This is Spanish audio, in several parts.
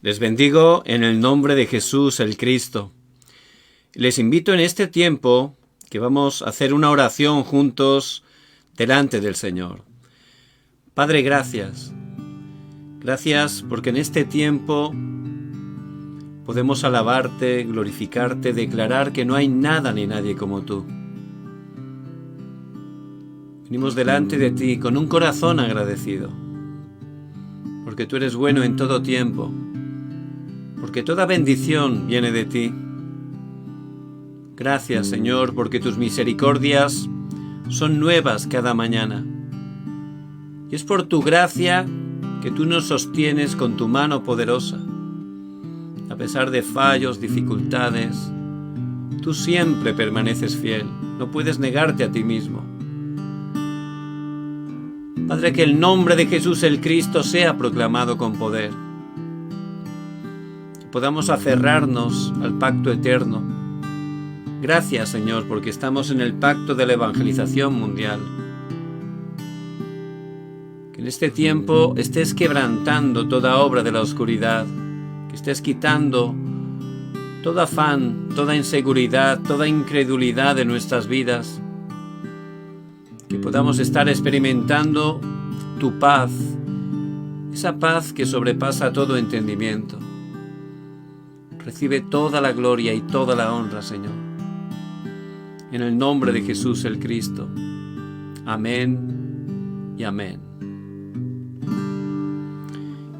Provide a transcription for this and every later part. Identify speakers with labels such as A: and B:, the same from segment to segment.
A: Les bendigo en el nombre de Jesús el Cristo. Les invito en este tiempo que vamos a hacer una oración juntos delante del Señor. Padre, gracias. Gracias porque en este tiempo podemos alabarte, glorificarte, declarar que no hay nada ni nadie como tú. Venimos delante de ti con un corazón agradecido, porque tú eres bueno en todo tiempo, porque toda bendición viene de ti. Gracias, Señor, porque tus misericordias son nuevas cada mañana. Y es por tu gracia que tú nos sostienes con tu mano poderosa. A pesar de fallos, dificultades, tú siempre permaneces fiel. No puedes negarte a ti mismo. Padre, que el nombre de Jesús el Cristo sea proclamado con poder. Que podamos aferrarnos al pacto eterno. Gracias, Señor, porque estamos en el pacto de la evangelización mundial. Que en este tiempo estés quebrantando toda obra de la oscuridad, que estés quitando todo afán, toda inseguridad, toda incredulidad de nuestras vidas, que podamos estar experimentando tu paz, esa paz que sobrepasa todo entendimiento. Recibe toda la gloria y toda la honra, Señor. En el nombre de Jesús el Cristo. Amén y amén.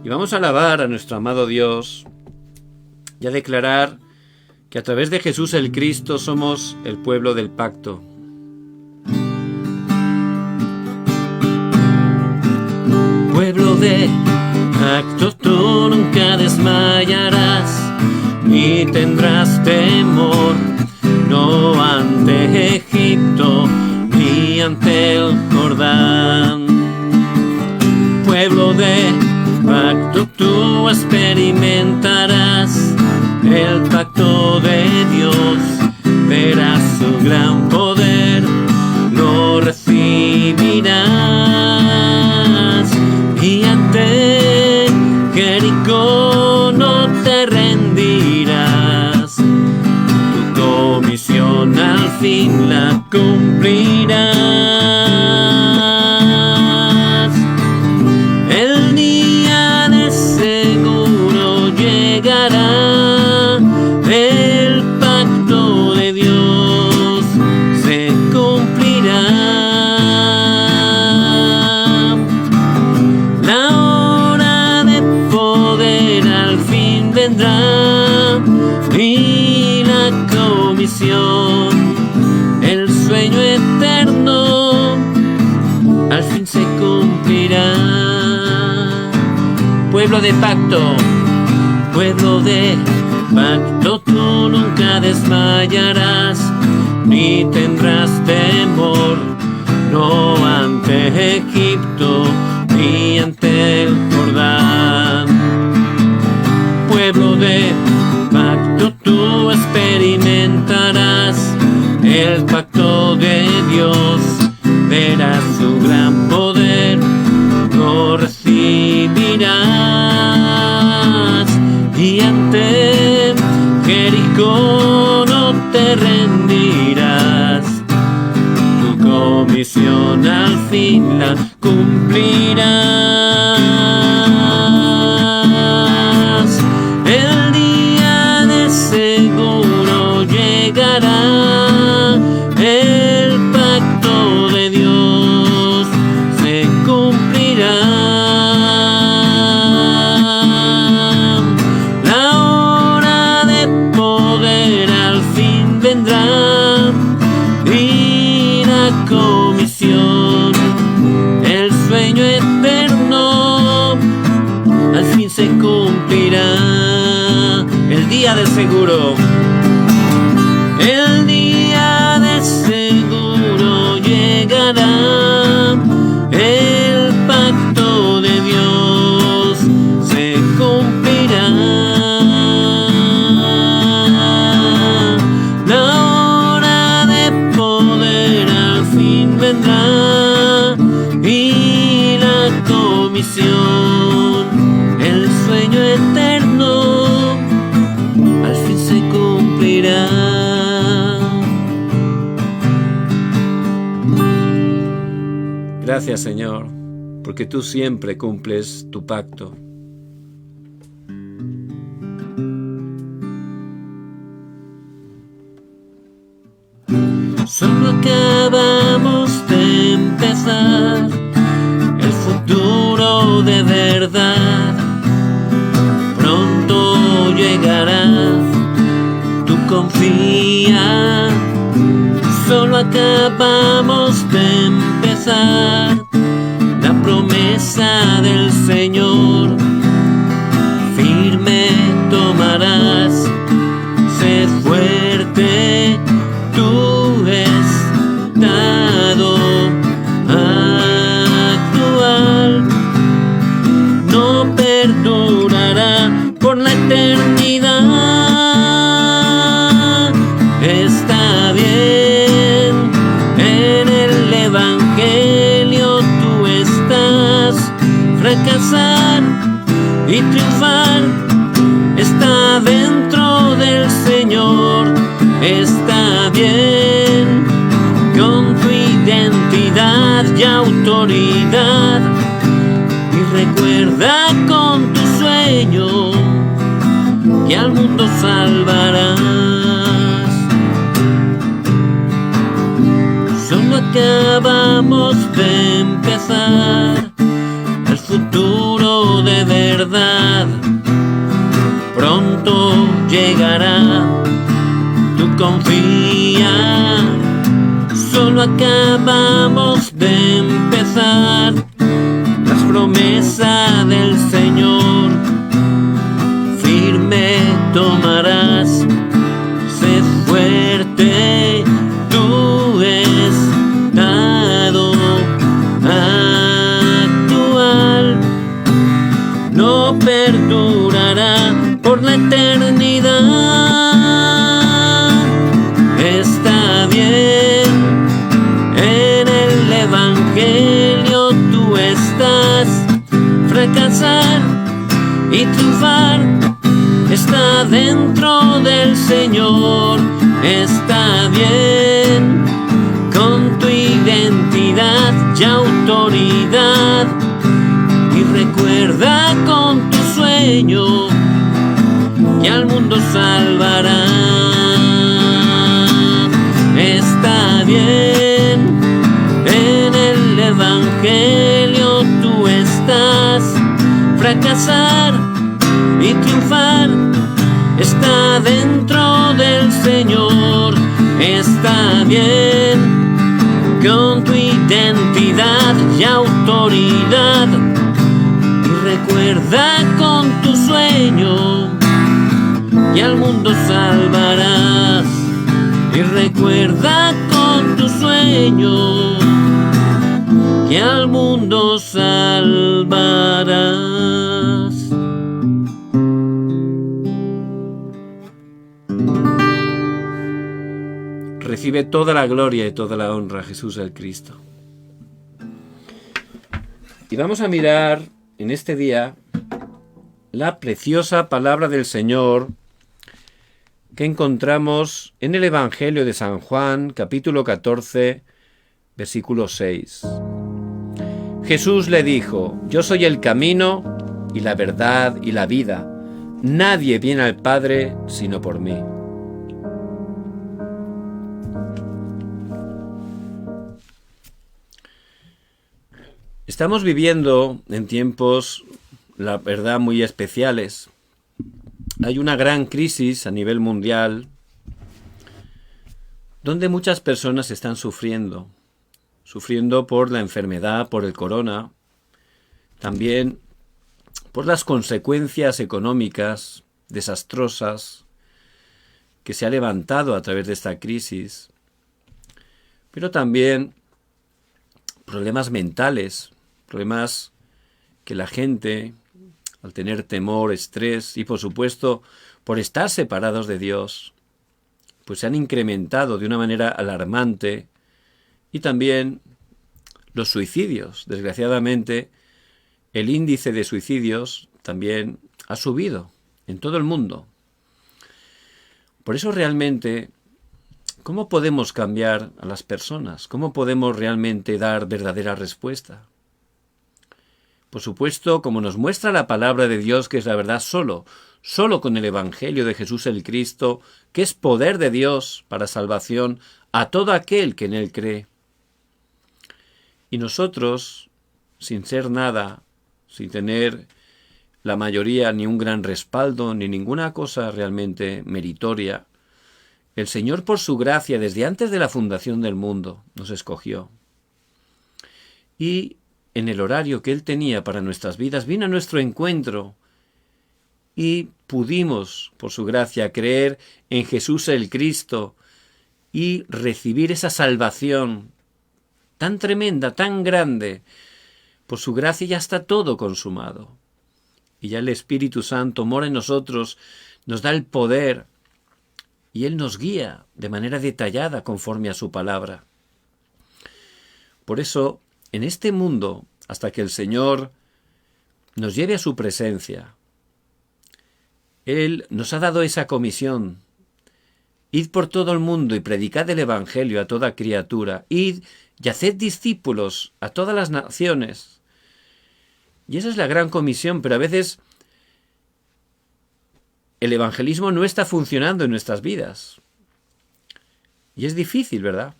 A: Y vamos a alabar a nuestro amado Dios y a declarar que a través de Jesús el Cristo somos el pueblo del pacto. Pueblo de pacto, tú nunca desmayarás, ni tendrás temor, no ante Egipto, ni ante el Jordán. Pueblo de pacto, tú experimentarás el pacto de Dios, verás su gran poder, lo recibirás, y ante Jericó no te rendirás, tu comisión al fin la cumplirás. El día de seguro llegará, el pacto de Dios se cumplirá. La hora de poder al fin vendrá, y la comisión, el sueño eterno, al fin se cumplirá. Pueblo de pacto, pueblo de pacto, tú nunca desmayarás, ni tendrás temor, no ante Egipto, ni ante el Jordán. Pueblo de pacto, tú experimentarás el pacto de Dios, verás su gran poder, lo recibirás, y ante Jericó no te rendirás, tu comisión al fin la cumplirás. El día de seguro llegará, el pacto de Dios se cumplirá. La hora de poder al fin vendrá, y la comisión, el sueño eterno, al fin se cumplirá. El día del seguro, el día de seguro llegará, el pacto de Dios se cumplirá. La hora de poder al fin vendrá, y la comisión, el sueño eterno, Gracias, Señor, porque tú siempre cumples tu pacto.
B: Solo acabamos de empezar el futuro de verdad. Pronto llegará, tú confía. Solo acabamos de empezar la promesa del Señor. Firme tomarás, sé fuerte, tu estado actual no perdurará por la eternidad. Está bien, en el Evangelio tú estás. Fracasar y triunfar está dentro del Señor. Está bien, con tu identidad y autoridad. Y recuerda con tu sueño que al mundo salvarás. Solo acabamos de empezar el futuro de verdad. Pronto llegará, tú confía. Solo acabamos de empezar las promesas del Señor. Firme tomarás, sé fuerte, tu estado actual no perdurará por la eternidad. Está bien, en el Evangelio tú estás. Fracasar y triunfar está dentro del Señor. Está bien, con tu identidad y autoridad. Y recuerda con tu sueño que al mundo salvará. Está bien, en el Evangelio tú estás. Fracasar y triunfar está dentro del Señor. Está bien, con tu identidad y autoridad. Y recuerda con tu sueño que al mundo salvarás. Y recuerda con tu sueño que al mundo salvarás.
A: Recibe toda la gloria y toda la honra, Jesús el Cristo. Y vamos a mirar en este día la preciosa palabra del Señor que encontramos en el Evangelio de San Juan, capítulo 14, versículo 6. Jesús le dijo: yo soy el camino y la verdad y la vida. Nadie viene al Padre sino por mí. Estamos viviendo en tiempos, la verdad, muy especiales. Hay una gran crisis a nivel mundial donde muchas personas están sufriendo por la enfermedad, por el corona, también por las consecuencias económicas desastrosas que se ha levantado a través de esta crisis, pero también problemas mentales, problemas que la gente, al tener temor, estrés y por supuesto por estar separados de Dios, pues se han incrementado de una manera alarmante. Y también los suicidios. Desgraciadamente, el índice de suicidios también ha subido en todo el mundo. Por eso realmente ¿Cómo podemos cambiar a las personas? ¿Cómo podemos realmente dar verdadera respuesta? Por supuesto, como nos muestra la palabra de Dios, que es la verdad, solo con el Evangelio de Jesús el Cristo, que es poder de Dios para salvación a todo aquel que en Él cree. Y nosotros, sin ser nada, sin tener la mayoría ni un gran respaldo, ni ninguna cosa realmente meritoria, el Señor, por su gracia, desde antes de la fundación del mundo, nos escogió. Y en el horario que Él tenía para nuestras vidas, vino a nuestro encuentro y pudimos, por su gracia, creer en Jesús el Cristo y recibir esa salvación tan tremenda, tan grande. Por su gracia ya está todo consumado. Y ya el Espíritu Santo mora en nosotros, nos da el poder y Él nos guía de manera detallada conforme a su palabra. Por eso, en este mundo, hasta que el Señor nos lleve a su presencia, Él nos ha dado esa comisión. Id por todo el mundo y predicad el Evangelio a toda criatura. Id y haced discípulos a todas las naciones. Y esa es la gran comisión, pero a veces el evangelismo no está funcionando en nuestras vidas. Y es difícil, ¿verdad?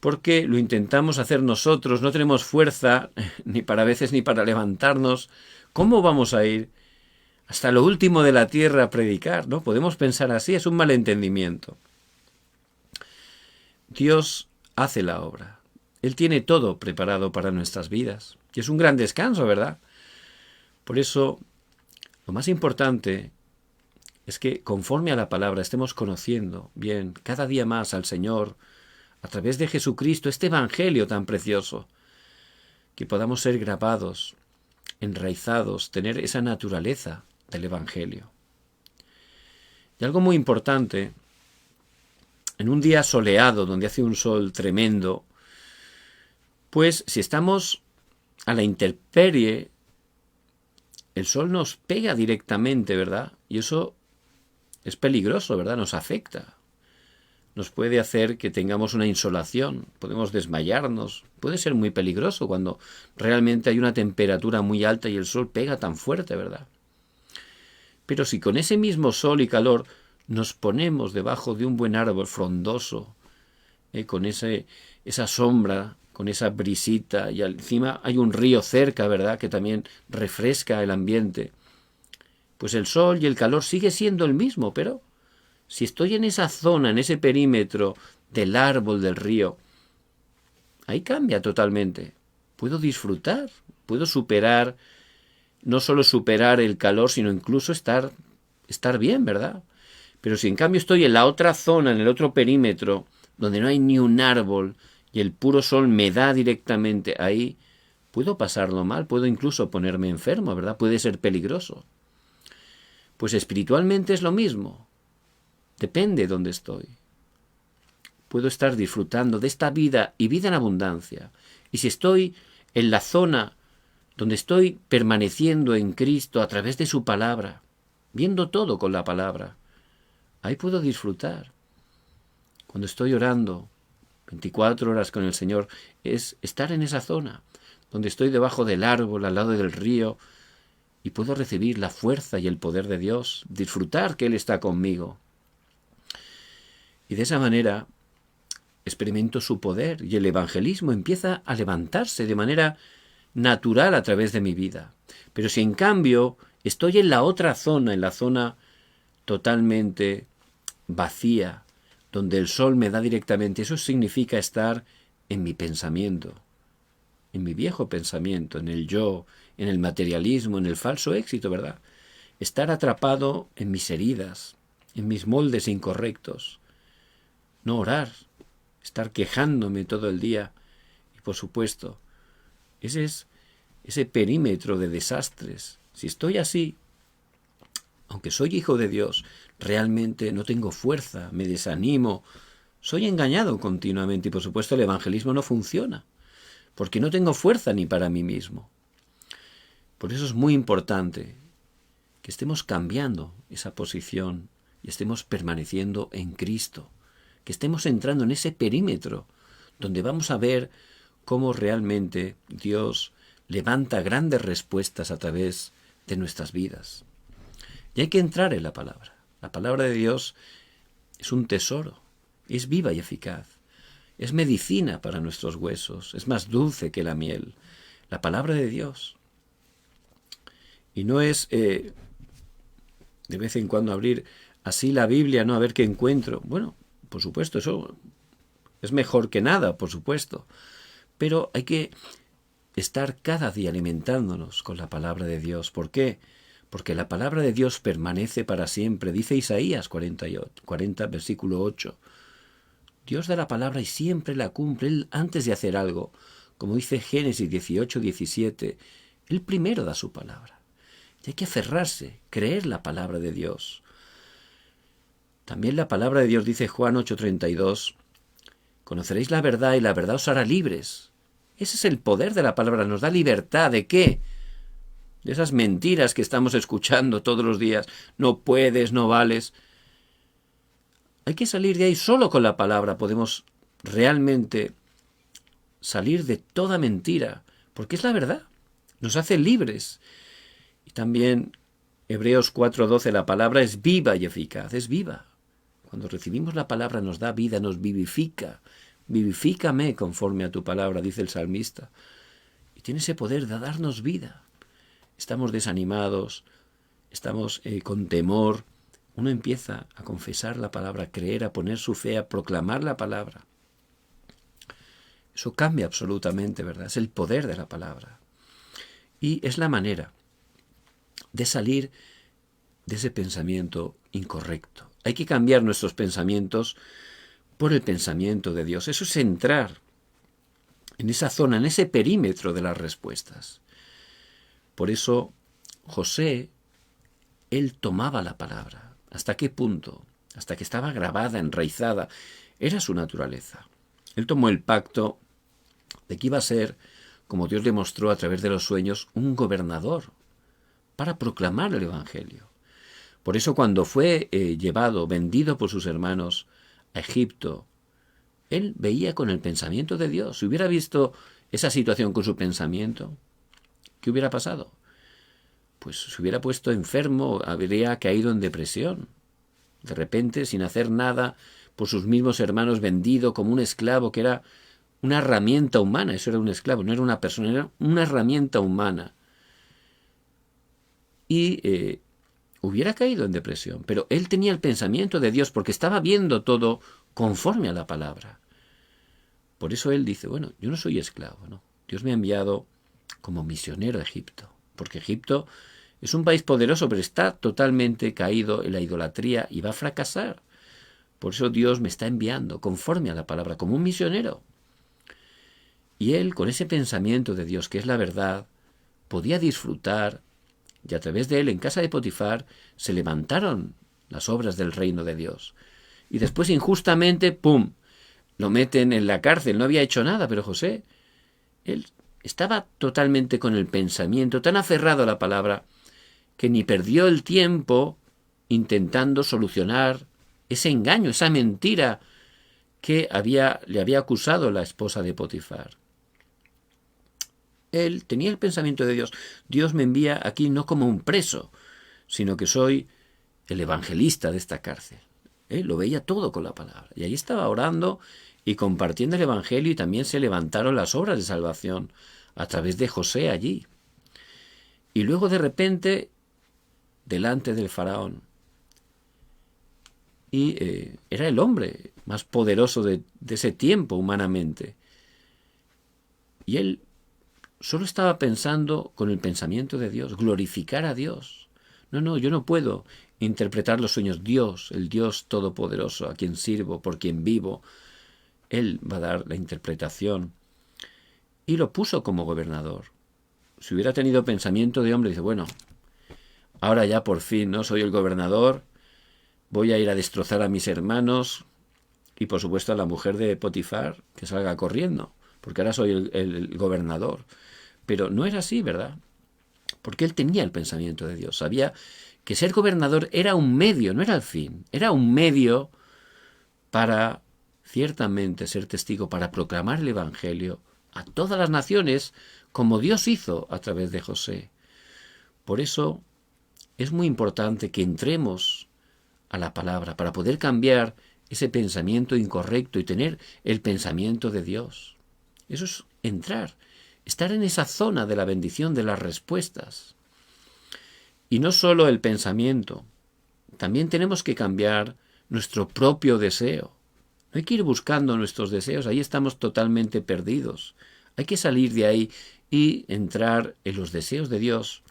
A: Porque lo intentamos hacer nosotros, no tenemos fuerza, ni para veces ni para levantarnos. ¿Cómo vamos a ir hasta lo último de la tierra a predicar? ¿No? Podemos pensar así, es un malentendimiento. Dios hace la obra. Él tiene todo preparado para nuestras vidas. Y es un gran descanso, ¿verdad? Por eso, lo más importante es que conforme a la palabra estemos conociendo bien cada día más al Señor a través de Jesucristo, este Evangelio tan precioso, que podamos ser grabados, enraizados, tener esa naturaleza del Evangelio. Y algo muy importante, en un día soleado donde hace un sol tremendo, pues si estamos a la intemperie, el sol nos pega directamente, ¿verdad? Y eso es peligroso, ¿verdad? Nos afecta. Nos puede hacer que tengamos una insolación, podemos desmayarnos. Puede ser muy peligroso cuando realmente hay una temperatura muy alta y el sol pega tan fuerte, ¿verdad? Pero si con ese mismo sol y calor nos ponemos debajo de un buen árbol frondoso, con esa sombra, con esa brisita, y encima hay un río cerca, ¿verdad?, que también refresca el ambiente, pues el sol y el calor sigue siendo el mismo, pero si estoy en esa zona, en ese perímetro del árbol, del río, ahí cambia totalmente. Puedo disfrutar, puedo superar, no solo superar el calor, sino incluso estar bien, ¿verdad? Pero si en cambio estoy en la otra zona, en el otro perímetro, donde no hay ni un árbol y el puro sol me da directamente ahí, puedo pasarlo mal, puedo incluso ponerme enfermo, ¿verdad? Puede ser peligroso. Pues espiritualmente es lo mismo. Depende de dónde estoy. Puedo estar disfrutando de esta vida y vida en abundancia. Y si estoy en la zona donde estoy permaneciendo en Cristo a través de su palabra, viendo todo con la palabra, ahí puedo disfrutar. Cuando estoy orando 24 horas con el Señor, es estar en esa zona, donde estoy debajo del árbol, al lado del río, y puedo recibir la fuerza y el poder de Dios, disfrutar que Él está conmigo. Y de esa manera experimento su poder y el evangelismo empieza a levantarse de manera natural a través de mi vida. Pero si en cambio estoy en la otra zona, en la zona totalmente vacía, donde el sol me da directamente, eso significa estar en mi pensamiento, en mi viejo pensamiento, en el yo, en el materialismo, en el falso éxito, ¿verdad? Estar atrapado en mis heridas, en mis moldes incorrectos. No orar, estar quejándome todo el día. Y por supuesto, ese es ese perímetro de desastres. Si estoy así, aunque soy hijo de Dios, realmente no tengo fuerza, me desanimo, soy engañado continuamente y por supuesto el evangelismo no funciona, porque no tengo fuerza ni para mí mismo. Por eso es muy importante que estemos cambiando esa posición, y estemos permaneciendo en Cristo, que estemos entrando en ese perímetro donde vamos a ver cómo realmente Dios levanta grandes respuestas a través de nuestras vidas. Y hay que entrar en la palabra. La palabra de Dios es un tesoro, es viva y eficaz, es medicina para nuestros huesos, es más dulce que la miel. La palabra de Dios. Y no es de vez en cuando abrir así la Biblia, ¿no? A ver qué encuentro. Bueno, por supuesto, eso es mejor que nada, por supuesto. Pero hay que estar cada día alimentándonos con la palabra de Dios. ¿Por qué? Porque la palabra de Dios permanece para siempre. Dice Isaías 40, versículo 8. Dios da la palabra y siempre la cumple. Él, antes de hacer algo, como dice Génesis 18, 17, Él primero da su palabra. Y hay que aferrarse, creer la palabra de Dios. También la palabra de Dios dice Juan 8:32, conoceréis la verdad y la verdad os hará libres. Ese es el poder de la palabra, nos da libertad. ¿De qué? De esas mentiras que estamos escuchando todos los días. No puedes, no vales. Hay que salir de ahí. Solo con la palabra podemos realmente salir de toda mentira, porque es la verdad. Nos hace libres. Y también Hebreos 4:12, la palabra es viva y eficaz, es viva. Cuando recibimos la palabra nos da vida, nos vivifica. Vivifícame conforme a tu palabra, dice el salmista. Y tiene ese poder de darnos vida. Estamos desanimados, estamos con temor. Uno empieza a confesar la palabra, a creer, a poner su fe, a proclamar la palabra. Eso cambia absolutamente, ¿verdad? Es el poder de la palabra. Y es la manera de salir de ese pensamiento incorrecto. Hay que cambiar nuestros pensamientos por el pensamiento de Dios. Eso es entrar en esa zona, en ese perímetro de las respuestas. Por eso José, él tomaba la palabra. ¿Hasta qué punto? Hasta que estaba grabada, enraizada. Era su naturaleza. Él tomó el pacto de que iba a ser, como Dios le mostró a través de los sueños, un gobernador para proclamar el Evangelio. Por eso cuando fue vendido por sus hermanos a Egipto, él veía con el pensamiento de Dios. Si hubiera visto esa situación con su pensamiento, ¿qué hubiera pasado? Pues se hubiera puesto enfermo, habría caído en depresión. De repente, sin hacer nada, por sus mismos hermanos, vendido como un esclavo, que era una herramienta humana. Eso era un esclavo, no era una persona, era una herramienta humana. Y hubiera caído en depresión. Pero él tenía el pensamiento de Dios porque estaba viendo todo conforme a la palabra. Por eso él dice, bueno, yo no soy esclavo, ¿no? Dios me ha enviado como misionero a Egipto. Porque Egipto es un país poderoso, pero está totalmente caído en la idolatría y va a fracasar. Por eso Dios me está enviando conforme a la palabra, como un misionero. Y él, con ese pensamiento de Dios, que es la verdad, podía disfrutar, y a través de él, en casa de Potifar, se levantaron las obras del reino de Dios. Y después, injustamente, ¡pum!, lo meten en la cárcel. No había hecho nada, pero José, él estaba totalmente con el pensamiento, tan aferrado a la palabra, que ni perdió el tiempo intentando solucionar ese engaño, esa mentira que le había acusado la esposa de Potifar. Él tenía el pensamiento de Dios. Dios me envía aquí no como un preso, sino que soy el evangelista de esta cárcel. Él lo veía todo con la palabra. Y ahí estaba orando y compartiendo el evangelio, y también se levantaron las obras de salvación a través de José allí. Y luego de repente, delante del faraón, y era el hombre más poderoso de ese tiempo humanamente. Y él solo estaba pensando con el pensamiento de Dios, glorificar a Dios. No, yo no puedo interpretar los sueños. Dios, el Dios todopoderoso, a quien sirvo, por quien vivo, Él va a dar la interpretación. Y lo puso como gobernador. Si hubiera tenido pensamiento de hombre, dice, bueno, ahora ya por fin, ¿no? Soy el gobernador, voy a ir a destrozar a mis hermanos y por supuesto a la mujer de Potifar, que salga corriendo, porque ahora soy el gobernador. Pero no era así, ¿verdad? Porque él tenía el pensamiento de Dios. Sabía que ser gobernador era un medio, no era el fin, era un medio para ciertamente ser testigo, para proclamar el Evangelio a todas las naciones, como Dios hizo a través de José. Por eso es muy importante que entremos a la palabra para poder cambiar ese pensamiento incorrecto y tener el pensamiento de Dios. Eso es entrar, estar en esa zona de la bendición de las respuestas. Y no solo el pensamiento, también tenemos que cambiar nuestro propio deseo. No hay que ir buscando nuestros deseos, ahí estamos totalmente perdidos. Hay que salir de ahí y entrar en los deseos de Dios.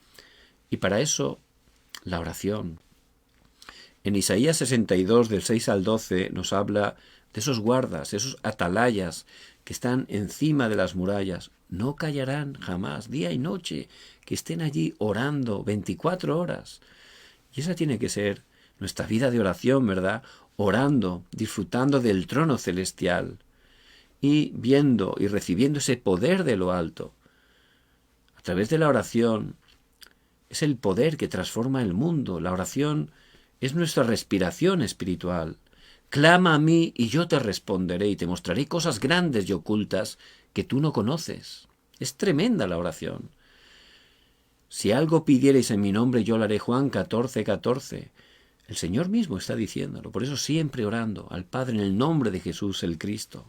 A: Y para eso, la oración. En Isaías 62, del 6 al 12, nos habla de esos guardas, esos atalayas que están encima de las murallas. No callarán jamás, día y noche, que estén allí orando 24 horas. Y esa tiene que ser nuestra vida de oración, ¿verdad? Orando, disfrutando del trono celestial y viendo y recibiendo ese poder de lo alto. A través de la oración es el poder que transforma el mundo. La oración es nuestra respiración espiritual. Clama a mí y yo te responderé y te mostraré cosas grandes y ocultas que tú no conoces. Es tremenda la oración. Si algo pidierais en mi nombre, yo lo haré. Juan 14, 14. El Señor mismo está diciéndolo. Por eso siempre orando al Padre en el nombre de Jesús el Cristo.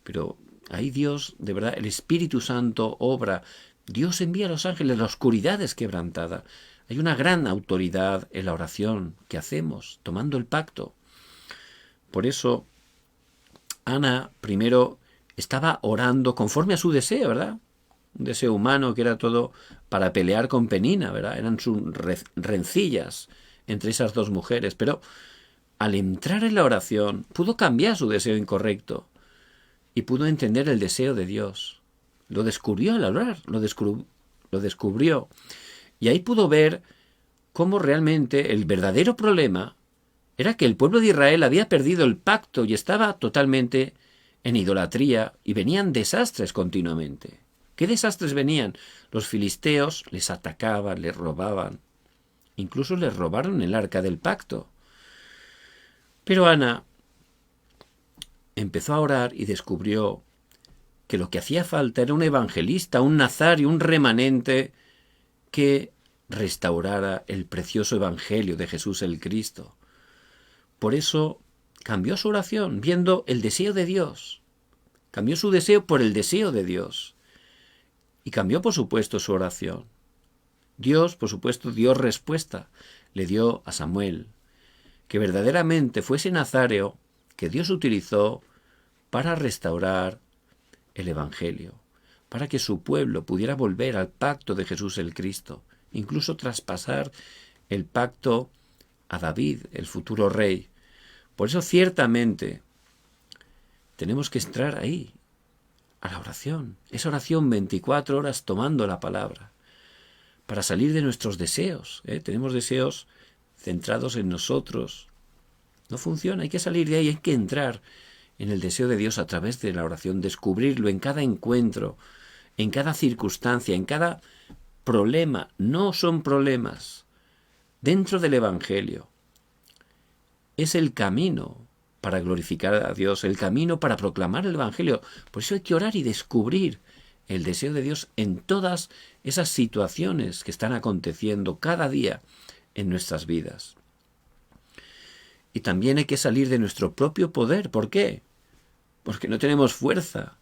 A: Pero ahí Dios, de verdad, el Espíritu Santo obra. Dios envía a los ángeles, la oscuridad es quebrantada. Hay una gran autoridad en la oración que hacemos, tomando el pacto. Por eso, Ana primero estaba orando conforme a su deseo, ¿verdad? Un deseo humano que era todo para pelear con Penina, ¿verdad? Eran sus rencillas entre esas dos mujeres. Pero al entrar en la oración, pudo cambiar su deseo incorrecto y pudo entender el deseo de Dios. Lo descubrió al orar, lo descubrió. Y ahí pudo ver cómo realmente el verdadero problema era que el pueblo de Israel había perdido el pacto y estaba totalmente en idolatría y venían desastres continuamente. ¿Qué desastres venían? Los filisteos les atacaban, les robaban. Incluso les robaron el arca del pacto. Pero Ana empezó a orar y descubrió que lo que hacía falta era un evangelista, un nazario, un remanente que restaurara el precioso evangelio de Jesús el Cristo. Por eso cambió su oración, viendo el deseo de Dios. Cambió su deseo por el deseo de Dios. Y cambió, por supuesto, su oración. Dios, por supuesto, dio respuesta. Le dio a Samuel, que verdaderamente fue ese nazareo que Dios utilizó para restaurar el evangelio, para que su pueblo pudiera volver al pacto de Jesús el Cristo, incluso traspasar el pacto a David, el futuro rey. Por eso ciertamente tenemos que entrar ahí, a la oración. Esa oración 24 horas tomando la palabra, para salir de nuestros deseos. Tenemos deseos centrados en nosotros. No funciona, hay que salir de ahí, hay que entrar en el deseo de Dios a través de la oración, descubrirlo en cada encuentro, en cada circunstancia, en cada problema. No son problemas. Dentro del Evangelio es el camino para glorificar a Dios, el camino para proclamar el Evangelio. Por eso hay que orar y descubrir el deseo de Dios en todas esas situaciones que están aconteciendo cada día en nuestras vidas. Y también hay que salir de nuestro propio poder. ¿Por qué? Porque no tenemos fuerza.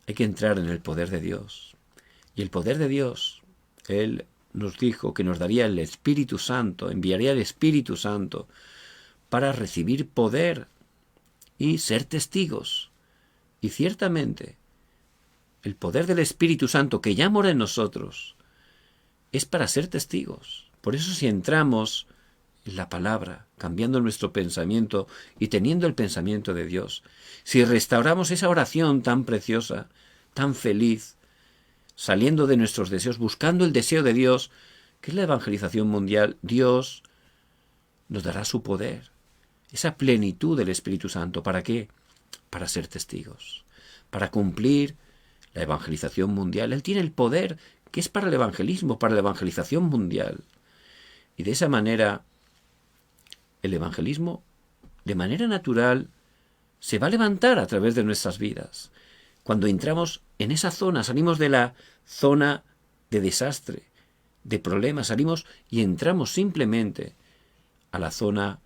A: Hay que entrar en el poder de Dios. Y el poder de Dios, Él nos dijo que nos daría el Espíritu Santo, enviaría el Espíritu Santo para recibir poder y ser testigos. Y ciertamente, el poder del Espíritu Santo que ya mora en nosotros es para ser testigos. Por eso si entramos en la palabra, cambiando nuestro pensamiento y teniendo el pensamiento de Dios, si restauramos esa oración tan preciosa, tan feliz, saliendo de nuestros deseos, buscando el deseo de Dios, que es la evangelización mundial, Dios nos dará su poder, esa plenitud del Espíritu Santo. ¿Para qué? Para ser testigos, para cumplir la evangelización mundial. Él tiene el poder que es para el evangelismo, para la evangelización mundial. Y de esa manera, el evangelismo, de manera natural, se va a levantar a través de nuestras vidas. Cuando entramos en esa zona, salimos de la zona de desastre, de problemas, salimos y entramos simplemente a la zona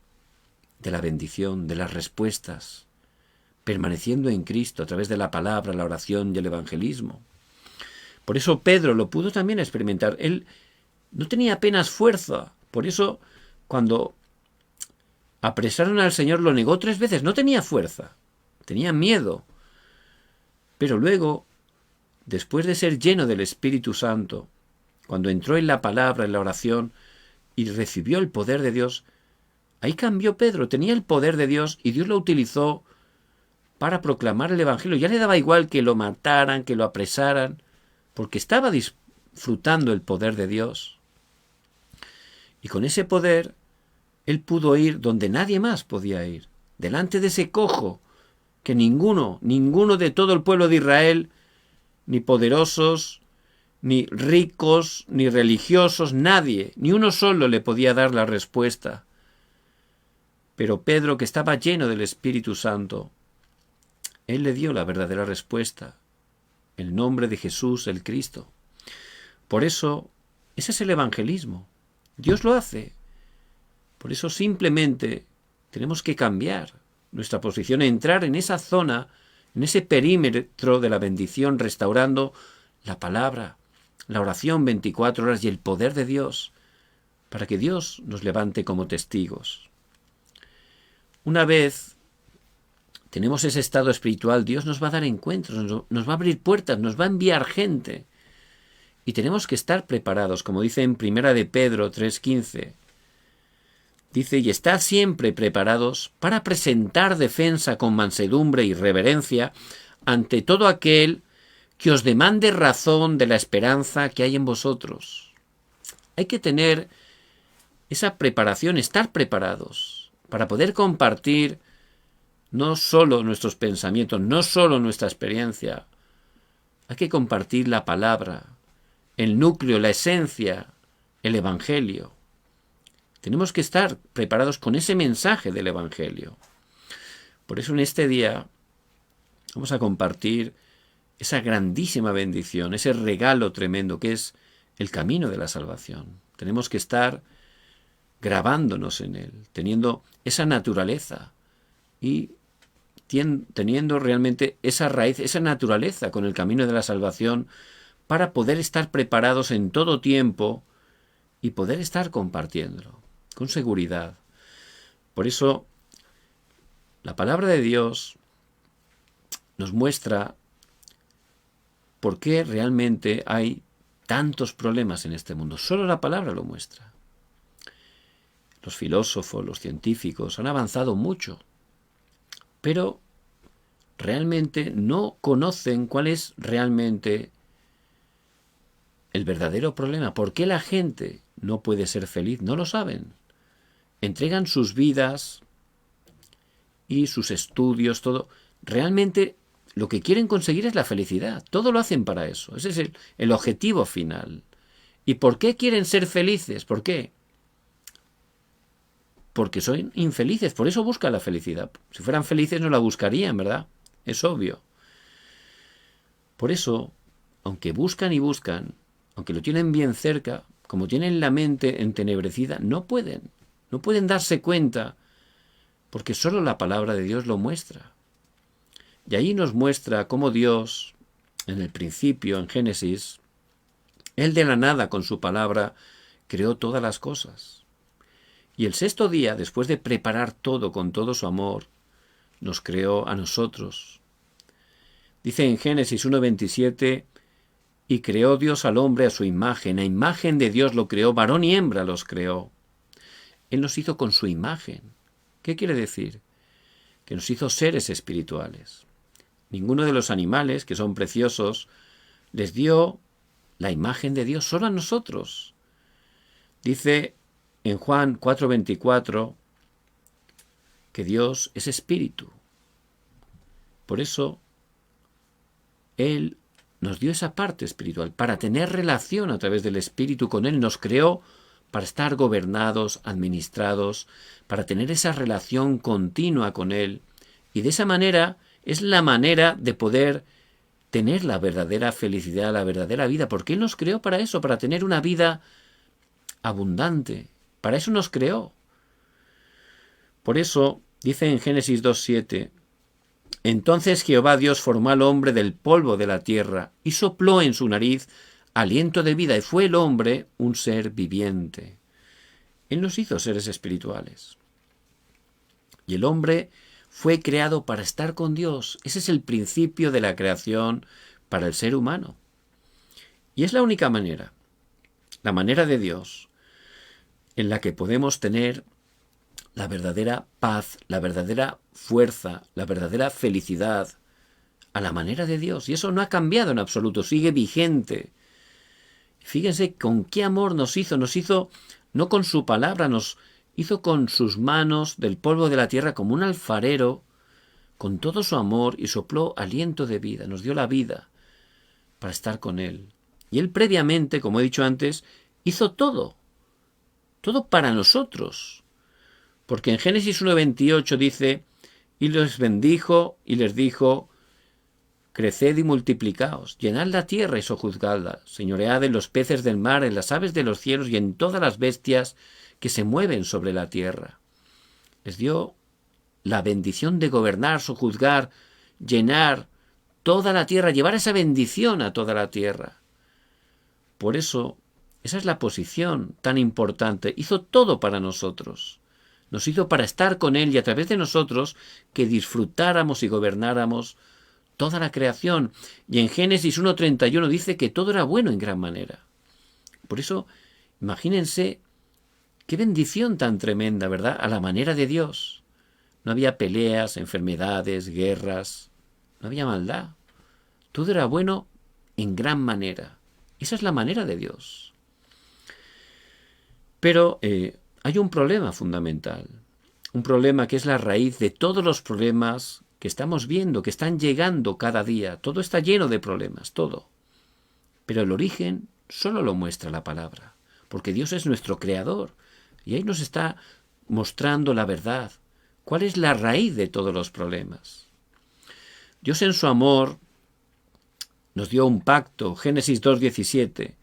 A: de la bendición, de las respuestas, permaneciendo en Cristo a través de la palabra, la oración y el evangelismo. Por eso Pedro lo pudo también experimentar. Él no tenía apenas fuerza. Por eso, cuando apresaron al Señor, lo negó 3 veces. No tenía fuerza, tenía miedo. Pero luego, después de ser lleno del Espíritu Santo, cuando entró en la palabra, en la oración, y recibió el poder de Dios, ahí cambió Pedro. Tenía el poder de Dios y Dios lo utilizó para proclamar el Evangelio. Ya le daba igual que lo mataran, que lo apresaran, porque estaba disfrutando el poder de Dios. Y con ese poder, él pudo ir donde nadie más podía ir, delante de ese cojo, que ninguno de todo el pueblo de Israel, ni poderosos, ni ricos, ni religiosos, nadie, ni uno solo le podía dar la respuesta. Pero Pedro, que estaba lleno del Espíritu Santo, él le dio la verdadera respuesta, el nombre de Jesús el Cristo. Por eso, ese es el evangelismo. Dios lo hace. Por eso simplemente tenemos que cambiar nuestra posición, entrar en esa zona, en ese perímetro de la bendición, restaurando la palabra, la oración 24 horas y el poder de Dios, para que Dios nos levante como testigos. Una vez tenemos ese estado espiritual, Dios nos va a dar encuentros, nos va a abrir puertas, nos va a enviar gente. Y tenemos que estar preparados, como dice en 1 de Pedro 3:15. Dice, y estad siempre preparados para presentar defensa con mansedumbre y reverencia ante todo aquel que os demande razón de la esperanza que hay en vosotros. Hay que tener esa preparación, estar preparados para poder compartir no solo nuestros pensamientos, no solo nuestra experiencia. Hay que compartir la palabra, el núcleo, la esencia, el Evangelio. Tenemos que estar preparados con ese mensaje del Evangelio. Por eso en este día vamos a compartir esa grandísima bendición, ese regalo tremendo que es el camino de la salvación. Tenemos que estar grabándonos en él, teniendo esa naturaleza y teniendo realmente esa raíz, esa naturaleza con el camino de la salvación para poder estar preparados en todo tiempo y poder estar compartiéndolo con seguridad. Por eso, la palabra de Dios nos muestra por qué realmente hay tantos problemas en este mundo. Solo la palabra lo muestra. Los filósofos, los científicos han avanzado mucho, pero realmente no conocen cuál es realmente el verdadero problema. ¿Por qué la gente no puede ser feliz? No lo saben. Entregan sus vidas y sus estudios, todo. Realmente lo que quieren conseguir es la felicidad. Todo lo hacen para eso. Ese es el objetivo final. ¿Y por qué quieren ser felices? ¿Por qué? Porque son infelices. Por eso buscan la felicidad. Si fueran felices no la buscarían, ¿verdad? Es obvio. Por eso, aunque buscan y buscan, aunque lo tienen bien cerca, como tienen la mente entenebrecida, no pueden darse cuenta, porque solo la palabra de Dios lo muestra. Y ahí nos muestra cómo Dios, en el principio, en Génesis, Él de la nada, con su palabra, creó todas las cosas. Y el 6º día, después de preparar todo con todo su amor, nos creó a nosotros. Dice en Génesis 1:27, y creó Dios al hombre a su imagen, a imagen de Dios lo creó, varón y hembra los creó. Él nos hizo con su imagen. ¿Qué quiere decir? Que nos hizo seres espirituales. Ninguno de los animales, que son preciosos, les dio la imagen de Dios, solo a nosotros. Dice en Juan 4:24 que Dios es espíritu. Por eso, Él nos dio esa parte espiritual, para tener relación a través del espíritu con Él. Nos creó para estar gobernados, administrados, para tener esa relación continua con Él. Y de esa manera es la manera de poder tener la verdadera felicidad, la verdadera vida, porque Él nos creó para eso, para tener una vida abundante. Para eso nos creó. Por eso dice en Génesis 2:7, entonces Jehová Dios formó al hombre del polvo de la tierra y sopló en su nariz aliento de vida, y fue el hombre un ser viviente. Él nos hizo seres espirituales. Y el hombre fue creado para estar con Dios. Ese es el principio de la creación para el ser humano. Y es la única manera, la manera de Dios, en la que podemos tener la verdadera paz, la verdadera fuerza, la verdadera felicidad, a la manera de Dios. Y eso no ha cambiado en absoluto, sigue vigente. Fíjense con qué amor nos hizo no con su palabra, nos hizo con sus manos del polvo de la tierra como un alfarero, con todo su amor, y sopló aliento de vida, nos dio la vida para estar con Él. Y Él previamente, como he dicho antes, hizo todo para nosotros. Porque en Génesis 1:28 dice, y los bendijo y les dijo, creced y multiplicaos, llenad la tierra y sojuzgadla, señoread en los peces del mar, en las aves de los cielos y en todas las bestias que se mueven sobre la tierra. Les dio la bendición de gobernar, sojuzgar, llenar toda la tierra, llevar esa bendición a toda la tierra. Por eso, esa es la posición tan importante. Hizo todo para nosotros. Nos hizo para estar con Él y a través de nosotros que disfrutáramos y gobernáramos toda la creación. Y en Génesis 1:31 dice que todo era bueno en gran manera. Por eso, imagínense qué bendición tan tremenda, ¿verdad? A la manera de Dios. No había peleas, enfermedades, guerras. No había maldad. Todo era bueno en gran manera. Esa es la manera de Dios. Pero hay un problema fundamental. Un problema que es la raíz de todos los problemas que estamos viendo, que están llegando cada día. Todo está lleno de problemas, todo. Pero el origen solo lo muestra la palabra, porque Dios es nuestro creador y ahí nos está mostrando la verdad. ¿Cuál es la raíz de todos los problemas? Dios en su amor nos dio un pacto, Génesis 2:17.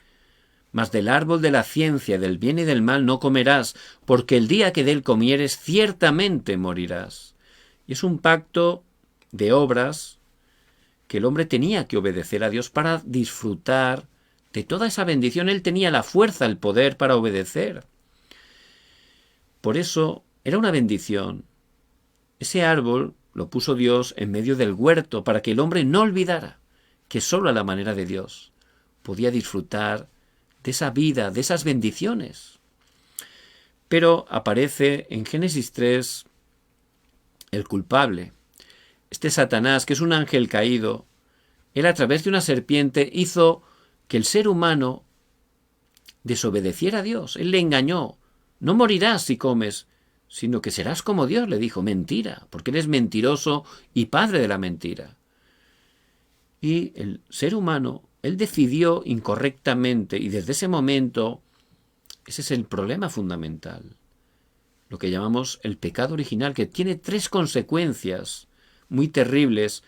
A: Mas del árbol de la ciencia, del bien y del mal no comerás, porque el día que de él comieres ciertamente morirás. Y es un pacto de obras que el hombre tenía que obedecer a Dios para disfrutar de toda esa bendición. Él tenía la fuerza, el poder para obedecer. Por eso era una bendición. Ese árbol lo puso Dios en medio del huerto para que el hombre no olvidara que solo a la manera de Dios podía disfrutar de esa vida, de esas bendiciones. Pero aparece en Génesis 3 el culpable. Este Satanás, que es un ángel caído, él a través de una serpiente hizo que el ser humano desobedeciera a Dios. Él le engañó. No morirás si comes, sino que serás como Dios, le dijo. Mentira, porque eres mentiroso y padre de la mentira. Y el ser humano, él decidió incorrectamente, y desde ese momento, ese es el problema fundamental. Lo que llamamos el pecado original, que tiene 3 consecuencias muy terribles.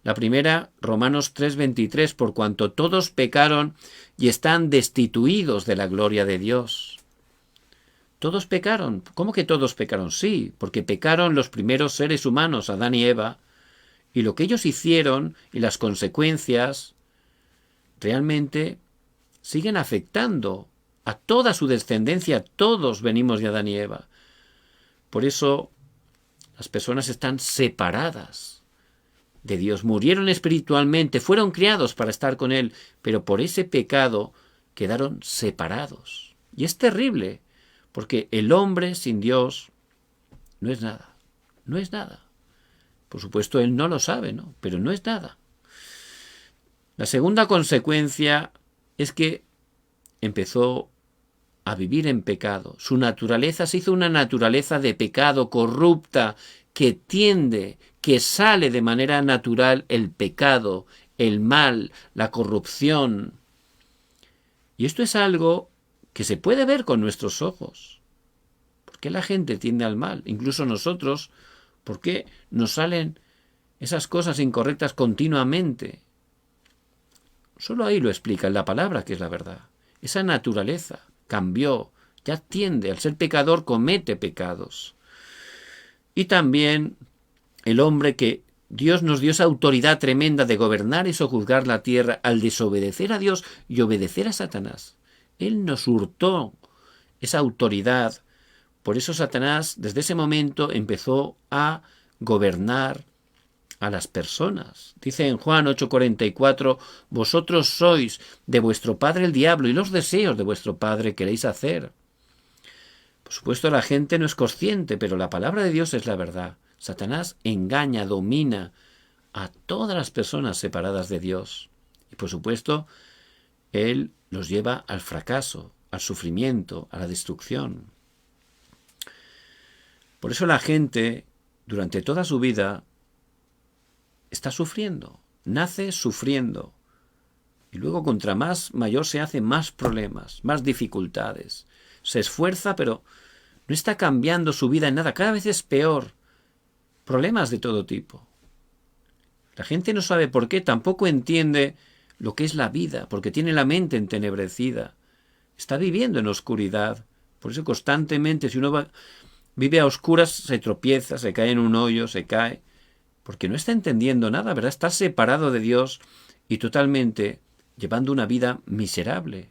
A: La primera, Romanos 3:23, por cuanto todos pecaron y están destituidos de la gloria de Dios. Todos pecaron. ¿Cómo que todos pecaron? Sí, porque pecaron los primeros seres humanos, Adán y Eva, y lo que ellos hicieron y las consecuencias realmente siguen afectando a toda su descendencia. Todos venimos de Adán y Eva. Por eso las personas están separadas de Dios. Murieron espiritualmente, fueron criados para estar con Él, pero por ese pecado quedaron separados. Y es terrible, porque el hombre sin Dios no es nada. No es nada. Por supuesto, él no lo sabe, ¿no? Pero no es nada. La segunda consecuencia es que empezó a vivir en pecado. Su naturaleza se hizo una naturaleza de pecado corrupta que tiende, que sale de manera natural el pecado, el mal, la corrupción. Y esto es algo que se puede ver con nuestros ojos. ¿Por qué la gente tiende al mal? Incluso nosotros, ¿por qué nos salen esas cosas incorrectas continuamente? Solo ahí lo explica en la palabra, que es la verdad. Esa naturaleza cambió, ya tiende, al ser pecador, comete pecados. Y también el hombre que Dios nos dio esa autoridad tremenda de gobernar y sojuzgar la tierra al desobedecer a Dios y obedecer a Satanás. Él nos hurtó esa autoridad. Por eso Satanás desde ese momento empezó a gobernar a las personas. Dice en Juan 8:44, vosotros sois de vuestro padre el diablo y los deseos de vuestro padre queréis hacer. Por supuesto, la gente no es consciente, pero la palabra de Dios es la verdad. Satanás engaña, domina a todas las personas separadas de Dios. Y por supuesto, él los lleva al fracaso, al sufrimiento, a la destrucción. Por eso la gente, durante toda su vida, está sufriendo, nace sufriendo. Y luego, contra más mayor se hace, más problemas, más dificultades. Se esfuerza, pero no está cambiando su vida en nada. Cada vez es peor. Problemas de todo tipo. La gente no sabe por qué, tampoco entiende lo que es la vida, porque tiene la mente entenebrecida. Está viviendo en oscuridad. Por eso constantemente, si uno vive a oscuras, se tropieza, se cae en un hoyo, se cae. Porque no está entendiendo nada, ¿verdad? Está separado de Dios y totalmente llevando una vida miserable.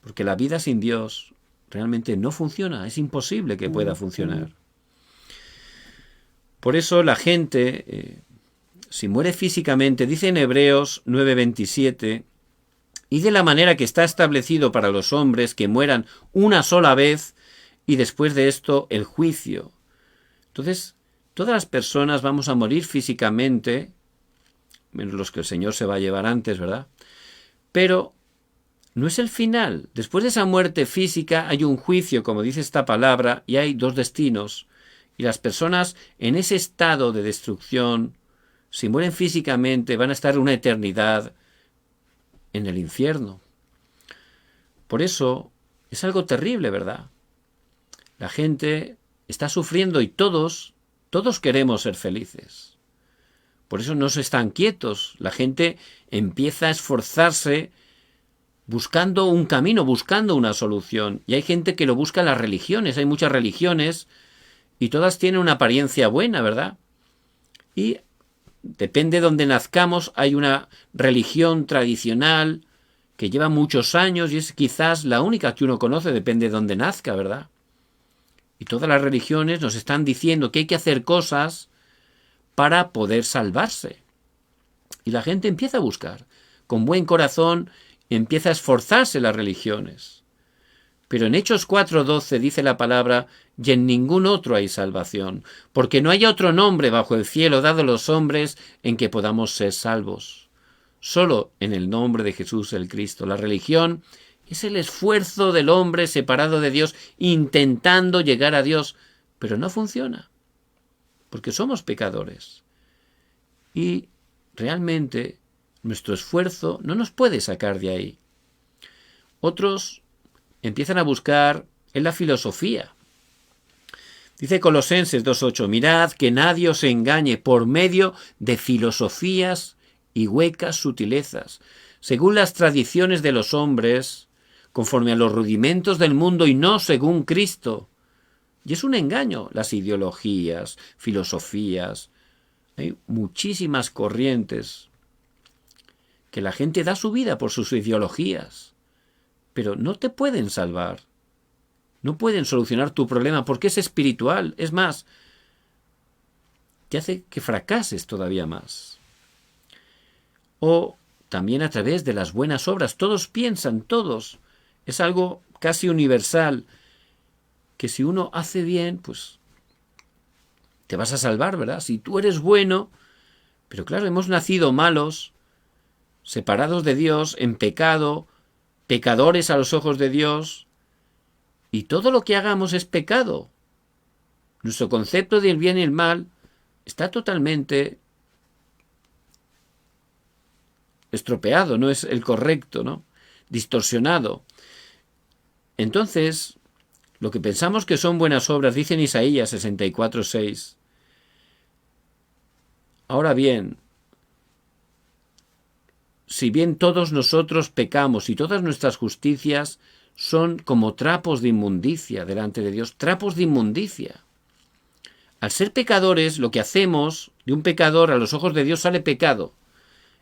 A: Porque la vida sin Dios realmente no funciona, es imposible que pueda funcionar. Por eso la gente, si muere físicamente, dice en Hebreos 9:27, y de la manera que está establecido para los hombres que mueran una sola vez y después de esto el juicio. Entonces, todas las personas vamos a morir físicamente, menos los que el Señor se va a llevar antes, ¿verdad? Pero no es el final. Después de esa muerte física hay un juicio, como dice esta palabra, y hay dos destinos. Y las personas en ese estado de destrucción, si mueren físicamente, van a estar una eternidad en el infierno. Por eso es algo terrible, ¿verdad? La gente está sufriendo y todos queremos ser felices. Por eso no se están quietos. La gente empieza a esforzarse buscando un camino, buscando una solución. Y hay gente que lo busca en las religiones. Hay muchas religiones y todas tienen una apariencia buena, ¿verdad? Y depende de donde nazcamos, hay una religión tradicional que lleva muchos años y es quizás la única que uno conoce, depende de donde nazca, ¿verdad? Y todas las religiones nos están diciendo que hay que hacer cosas para poder salvarse. Y la gente empieza a buscar. Con buen corazón empieza a esforzarse las religiones. Pero en Hechos 4:12 dice la palabra, y en ningún otro hay salvación, porque no hay otro nombre bajo el cielo dado a los hombres en que podamos ser salvos. Solo en el nombre de Jesús el Cristo. La religión es el esfuerzo del hombre separado de Dios, intentando llegar a Dios, pero no funciona, porque somos pecadores. Y realmente nuestro esfuerzo no nos puede sacar de ahí. Otros empiezan a buscar en la filosofía. Dice Colosenses 2:8, mirad que nadie os engañe por medio de filosofías y huecas sutilezas, según las tradiciones de los hombres, conforme a los rudimentos del mundo y no según Cristo. Y es un engaño, las ideologías, filosofías. Hay muchísimas corrientes que la gente da su vida por sus ideologías, pero no te pueden salvar. No pueden solucionar tu problema porque es espiritual. Es más, te hace que fracases todavía más. O también a través de las buenas obras. Todos piensan, todos. Es algo casi universal, que si uno hace bien, pues te vas a salvar, ¿verdad? Si tú eres bueno, pero claro, hemos nacido malos, separados de Dios, en pecado, pecadores a los ojos de Dios, y todo lo que hagamos es pecado. Nuestro concepto del bien y el mal está totalmente estropeado, no es el correcto, ¿no? Distorsionado. Entonces, lo que pensamos que son buenas obras, dice en Isaías 64:6. Ahora bien, si bien todos nosotros pecamos y todas nuestras justicias son como trapos de inmundicia delante de Dios, trapos de inmundicia. Al ser pecadores, lo que hacemos, de un pecador a los ojos de Dios sale pecado.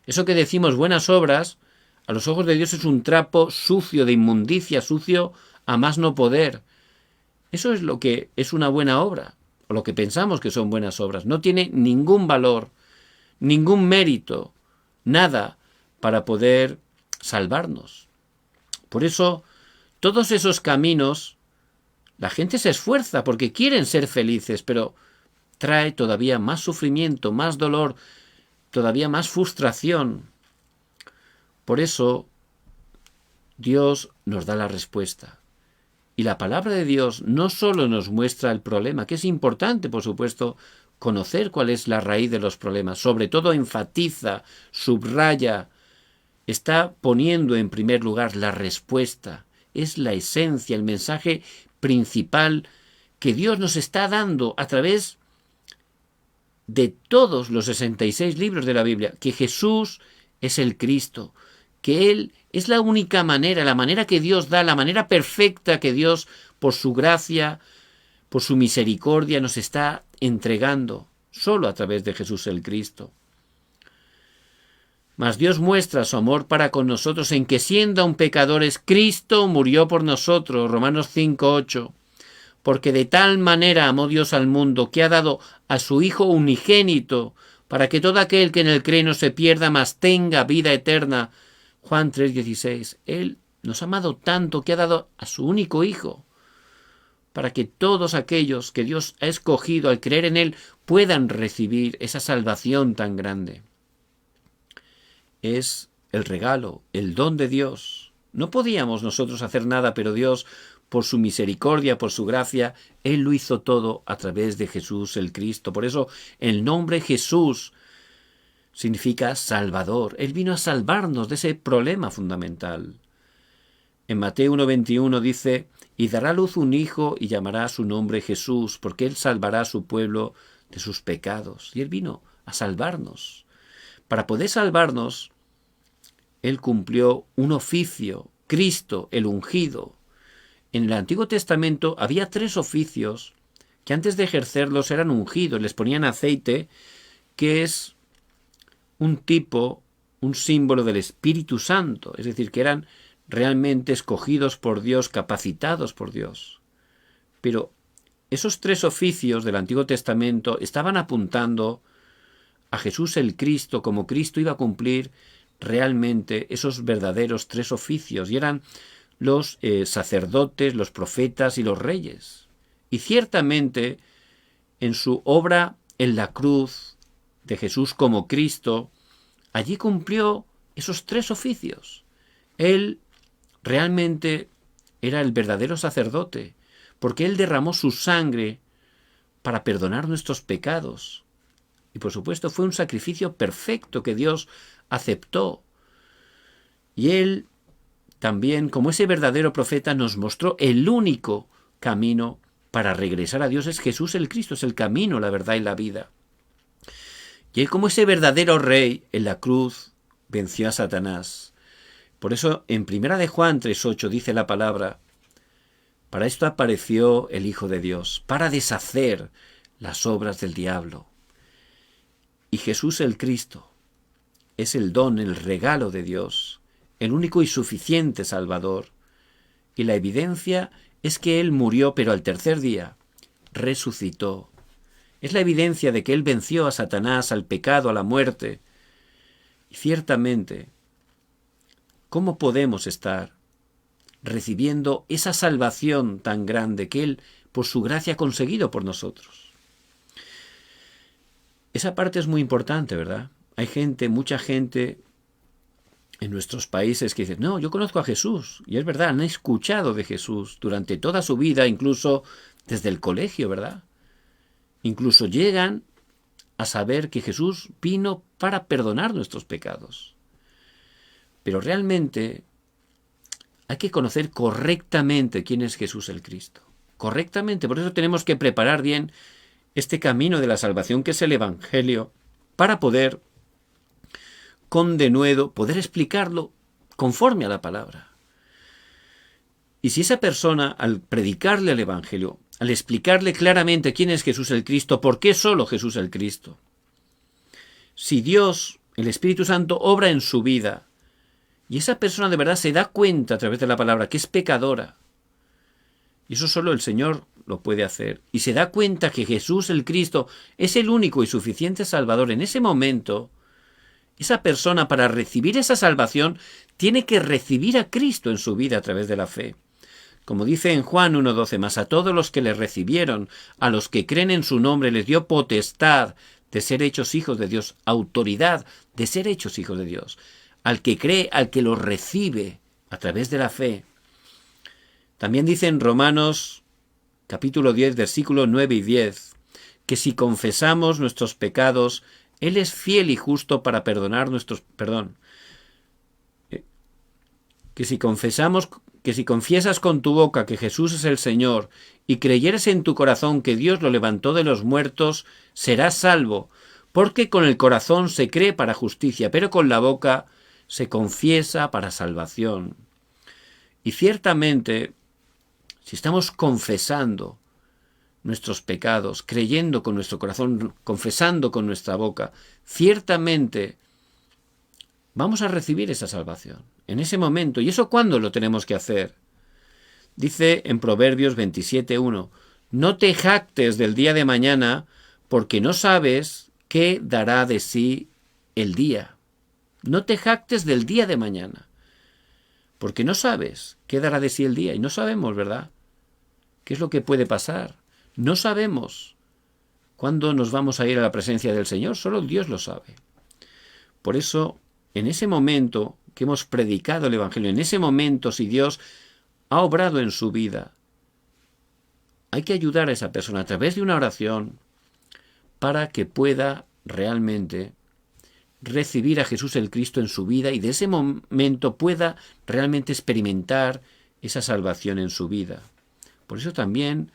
A: Eso que decimos buenas obras, a los ojos de Dios es un trapo sucio de inmundicia, sucio a más no poder. Eso es lo que es una buena obra, o lo que pensamos que son buenas obras. No tiene ningún valor, ningún mérito, nada para poder salvarnos. Por eso, todos esos caminos, la gente se esfuerza porque quieren ser felices, pero trae todavía más sufrimiento, más dolor, todavía más frustración. Por eso, Dios nos da la respuesta. Y la palabra de Dios no solo nos muestra el problema, que es importante, por supuesto, conocer cuál es la raíz de los problemas, sobre todo enfatiza, subraya, está poniendo en primer lugar la respuesta. Es la esencia, el mensaje principal que Dios nos está dando a través de todos los 66 libros de la Biblia, que Jesús es el Cristo, que Él es la única manera, la manera que Dios da, la manera perfecta que Dios, por su gracia, por su misericordia, nos está entregando, solo a través de Jesús el Cristo. Mas Dios muestra su amor para con nosotros en que siendo aún pecadores, Cristo murió por nosotros, Romanos 5:8. Porque de tal manera amó Dios al mundo, que ha dado a su Hijo unigénito, para que todo aquel que en él cree no se pierda, mas tenga vida eterna. Juan 3:16. Él nos ha amado tanto que ha dado a su único Hijo, para que todos aquellos que Dios ha escogido al creer en Él puedan recibir esa salvación tan grande. Es el regalo, el don de Dios. No podíamos nosotros hacer nada, pero Dios, por su misericordia, por su gracia, Él lo hizo todo a través de Jesús el Cristo. Por eso el nombre Jesús significa Salvador. Él vino a salvarnos de ese problema fundamental. En Mateo 1:21 dice: y dará a luz un hijo y llamará su nombre Jesús, porque Él salvará a su pueblo de sus pecados. Y Él vino a salvarnos. Para poder salvarnos, Él cumplió un oficio, Cristo, el ungido. En el Antiguo Testamento había 3 oficios que antes de ejercerlos eran ungidos, les ponían aceite, que es un tipo, un símbolo del Espíritu Santo, es decir, que eran realmente escogidos por Dios, capacitados por Dios. Pero esos 3 oficios del Antiguo Testamento estaban apuntando a Jesús el Cristo, como Cristo iba a cumplir realmente esos verdaderos 3 oficios, y eran los sacerdotes, los profetas y los reyes. Y ciertamente en su obra en la cruz de Jesús como Cristo, allí cumplió esos 3 oficios. Él realmente era el verdadero sacerdote, porque Él derramó su sangre para perdonar nuestros pecados. Y por supuesto fue un sacrificio perfecto que Dios aceptó. Y Él también, como ese verdadero profeta, nos mostró el único camino para regresar a Dios. Es Jesús el Cristo, es el camino, la verdad y la vida. Y Él, como ese verdadero rey, en la cruz venció a Satanás. Por eso en 1 de Juan 3:8 dice la palabra: para esto apareció el Hijo de Dios, para deshacer las obras del diablo. Y Jesús el Cristo es el don, el regalo de Dios, el único y suficiente Salvador. Y la evidencia es que Él murió, pero al tercer día resucitó. Es la evidencia de que Él venció a Satanás, al pecado, a la muerte. Y ciertamente, ¿cómo podemos estar recibiendo esa salvación tan grande que Él, por su gracia, ha conseguido por nosotros? Esa parte es muy importante, ¿verdad? Hay gente, mucha gente en nuestros países que dice: no, yo conozco a Jesús. Y es verdad, han escuchado de Jesús durante toda su vida, incluso desde el colegio, ¿verdad? Incluso llegan a saber que Jesús vino para perdonar nuestros pecados. Pero realmente hay que conocer correctamente quién es Jesús el Cristo. Correctamente, por eso tenemos que preparar bien este camino de la salvación que es el Evangelio, para poder, con denuedo, poder explicarlo conforme a la palabra. Y si esa persona, al predicarle el Evangelio, al explicarle claramente quién es Jesús el Cristo, por qué solo Jesús el Cristo, si Dios, el Espíritu Santo, obra en su vida, y esa persona de verdad se da cuenta a través de la palabra que es pecadora, y eso solo el Señor lo puede hacer, y se da cuenta que Jesús el Cristo es el único y suficiente Salvador, en ese momento, esa persona, para recibir esa salvación, tiene que recibir a Cristo en su vida a través de la fe. Como dice en Juan 1:12, mas a todos los que le recibieron, a los que creen en su nombre, les dio potestad de ser hechos hijos de Dios, autoridad de ser hechos hijos de Dios. Al que cree, al que lo recibe a través de la fe. También dice en Romanos capítulo 10, versículos 9 y 10, que si confesamos nuestros pecados, Él es fiel y justo para perdonar nuestros... Que si confiesas con tu boca que Jesús es el Señor y creyeres en tu corazón que Dios lo levantó de los muertos, serás salvo, porque con el corazón se cree para justicia, pero con la boca se confiesa para salvación. Y ciertamente, si estamos confesando nuestros pecados, creyendo con nuestro corazón, confesando con nuestra boca, ciertamente vamos a recibir esa salvación en ese momento. ¿Y eso cuándo lo tenemos que hacer? Dice en Proverbios 27:1, no te jactes del día de mañana, porque no sabes qué dará de sí el día. No te jactes del día de mañana, porque no sabes qué dará de sí el día. Y no sabemos, ¿verdad? ¿Qué es lo que puede pasar? No sabemos cuándo nos vamos a ir a la presencia del Señor, solo Dios lo sabe. Por eso, en ese momento que hemos predicado el Evangelio, en ese momento, si Dios ha obrado en su vida, hay que ayudar a esa persona a través de una oración para que pueda realmente recibir a Jesús el Cristo en su vida y de ese momento pueda realmente experimentar esa salvación en su vida. Por eso también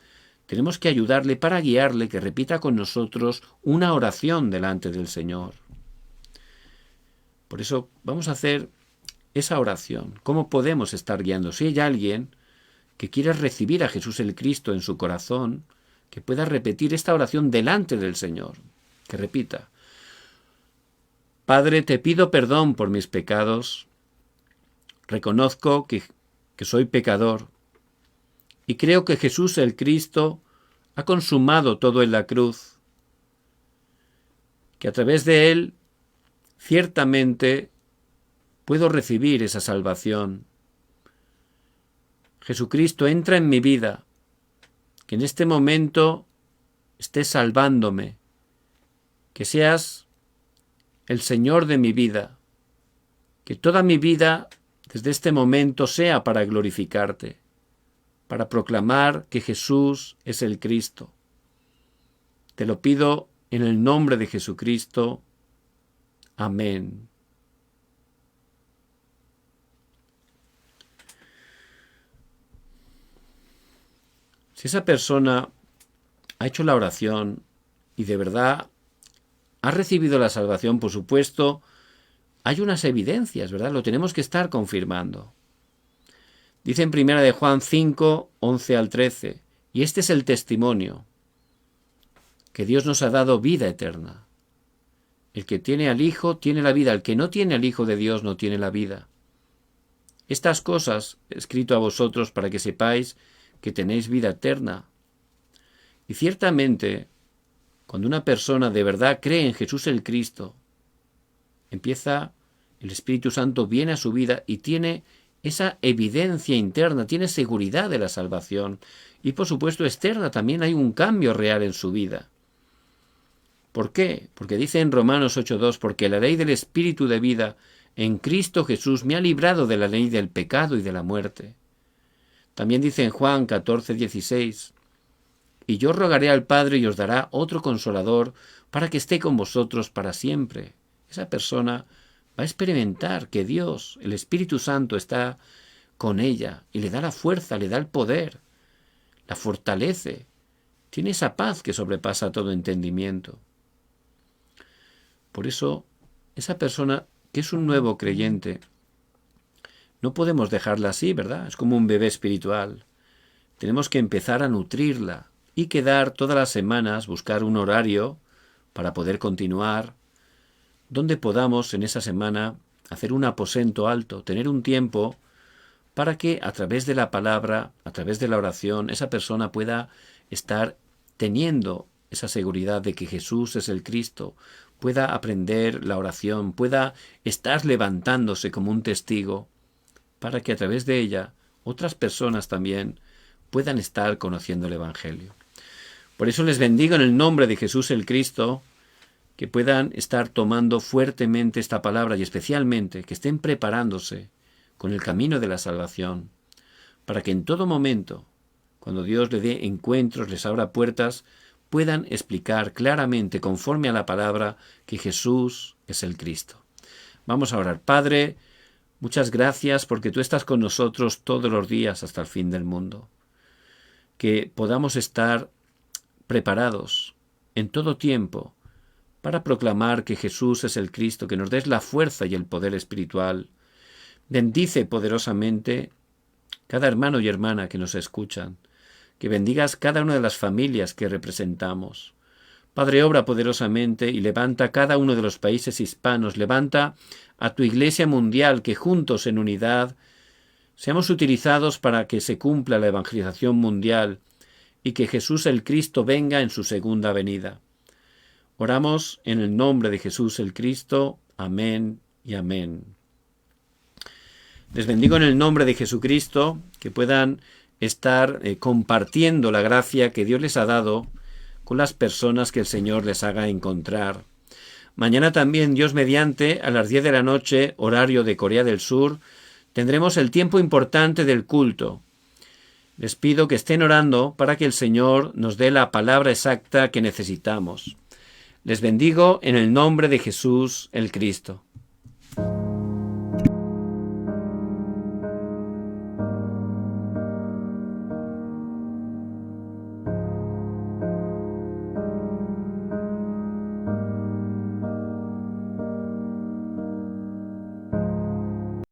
A: tenemos que ayudarle para guiarle, que repita con nosotros una oración delante del Señor. Por eso vamos a hacer esa oración. ¿Cómo podemos estar guiando? Si hay alguien que quiera recibir a Jesús el Cristo en su corazón, que pueda repetir esta oración delante del Señor. Que repita: Padre, te pido perdón por mis pecados. Reconozco que soy pecador. Y creo que Jesús el Cristo ha consumado todo en la cruz, que a través de Él ciertamente puedo recibir esa salvación. Jesucristo, entra en mi vida, que en este momento estés salvándome, que seas el Señor de mi vida, que toda mi vida desde este momento sea para glorificarte, para proclamar que Jesús es el Cristo. Te lo pido en el nombre de Jesucristo. Amén. Si esa persona ha hecho la oración y de verdad ha recibido la salvación, por supuesto, hay unas evidencias, ¿verdad? Lo tenemos que estar confirmando. Dice en 1 de Juan 5, 11 al 13, y este es el testimonio, que Dios nos ha dado vida eterna. El que tiene al Hijo tiene la vida, el que no tiene al Hijo de Dios no tiene la vida. Estas cosas he escrito a vosotros para que sepáis que tenéis vida eterna. Y ciertamente, cuando una persona de verdad cree en Jesús el Cristo, empieza, el Espíritu Santo viene a su vida y tiene esa evidencia interna, tiene seguridad de la salvación. Y por supuesto externa también hay un cambio real en su vida. ¿Por qué? Porque dice en Romanos 8:2, porque la ley del Espíritu de vida en Cristo Jesús me ha librado de la ley del pecado y de la muerte. También dice en Juan 14:16, y yo rogaré al Padre y os dará otro Consolador para que esté con vosotros para siempre. Esa persona va a experimentar que Dios, el Espíritu Santo, está con ella y le da la fuerza, le da el poder, la fortalece. Tiene esa paz que sobrepasa todo entendimiento. Por eso, esa persona que es un nuevo creyente, no podemos dejarla así, ¿verdad? Es como un bebé espiritual. Tenemos que empezar a nutrirla y quedar todas las semanas, buscar un horario para poder continuar, donde podamos en esa semana hacer un aposento alto, tener un tiempo para que a través de la palabra, a través de la oración, esa persona pueda estar teniendo esa seguridad de que Jesús es el Cristo, pueda aprender la oración, pueda estar levantándose como un testigo, para que a través de ella otras personas también puedan estar conociendo el Evangelio. Por eso les bendigo en el nombre de Jesús el Cristo, que puedan estar tomando fuertemente esta palabra y especialmente que estén preparándose con el camino de la salvación, para que en todo momento, cuando Dios les dé encuentros, les abra puertas, puedan explicar claramente, conforme a la palabra, que Jesús es el Cristo. Vamos a orar. Padre, muchas gracias porque tú estás con nosotros todos los días hasta el fin del mundo. Que podamos estar preparados en todo tiempo para proclamar que Jesús es el Cristo, que nos des la fuerza y el poder espiritual. Bendice poderosamente cada hermano y hermana que nos escuchan, que bendigas cada una de las familias que representamos. Padre, obra poderosamente y levanta cada uno de los países hispanos, levanta a tu Iglesia mundial, que juntos en unidad seamos utilizados para que se cumpla la evangelización mundial y que Jesús el Cristo venga en su segunda venida. Oramos en el nombre de Jesús el Cristo. Amén y amén. Les bendigo en el nombre de Jesucristo, que puedan estar compartiendo la gracia que Dios les ha dado con las personas que el Señor les haga encontrar. Mañana también, Dios mediante, a las 10 de la noche, horario de Corea del Sur, tendremos el tiempo importante del culto. Les pido que estén orando para que el Señor nos dé la palabra exacta que necesitamos. Les bendigo en el nombre de Jesús el Cristo.